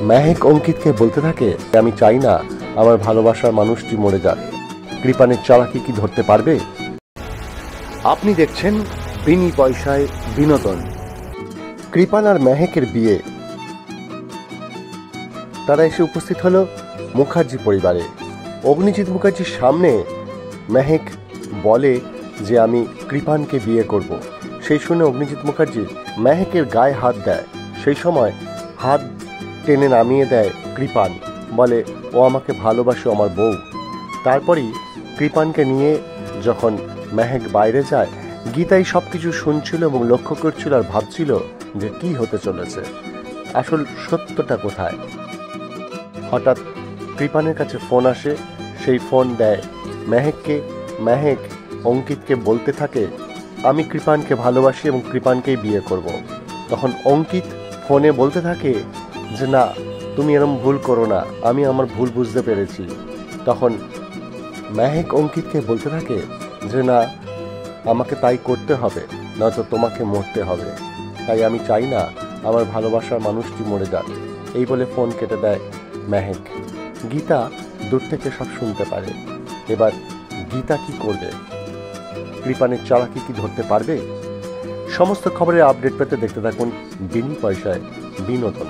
মেহেক অঙ্কিতকে বলতে থাকে, আমি চাই না আমার ভালোবাসার মানুষটি মরে যাক। কৃপানের চালাকি কি ধরতে পারবে? আপনি দেখছেন বিনি পয়সায় বিনোদন। কৃপান আর মেহেকের বিয়ে। তারা এসে উপস্থিত হলো মুখার্জি পরিবারে। অগ্নিজিৎ মুখার্জির সামনে মেহেক বলে যে আমি কৃপানকে বিয়ে করব। সেই শুনে অগ্নিজিৎ মুখার্জি মেহেকের গায়ে হাত দেয়। সেই সময় হাত টেনে নামিয়ে দেয় কৃপান, বলে ও আমাকে ভালোবাসে, আমার বউ। তারপরই কৃপানকে নিয়ে যখন মেহেক বাইরে যায়, গীতাই সব কিছু শুনছিল এবং লক্ষ্য করছিল আর ভাবছিল যে কি হতে চলেছে, আসল সত্যটা কোথায়। হঠাৎ কৃপানের কাছে ফোন আসে, সেই ফোন দেয় মেহেককে। মেহেক অঙ্কিতকে বলতে থাকে, আমি কৃপানকে ভালোবাসি এবং কৃপানকেই বিয়ে করব। তখন অঙ্কিত ফোনে বলতে থাকে যে না, তুমি এরকম ভুল করো না, আমি আমার ভুল বুঝতে পেরেছি। তখন মেহেক অঙ্কিতকে বলতে থাকে যে না, আমাকে তাই করতে হবে, নয়তো তোমাকে মরতে হবে। তাই আমি চাই না আমার ভালোবাসার মানুষটি মরে যাক। এই বলে ফোন কেটে দেয় মেহেক। গীতা দূর থেকে সব শুনতে পারে। এবার গীতা কি করবে? কৃপানের চালাকি কি ধরতে পারবে? সমস্ত খবরের আপডেট পেতে দেখতে থাকুন বিনি পয়সায় বিনোদন।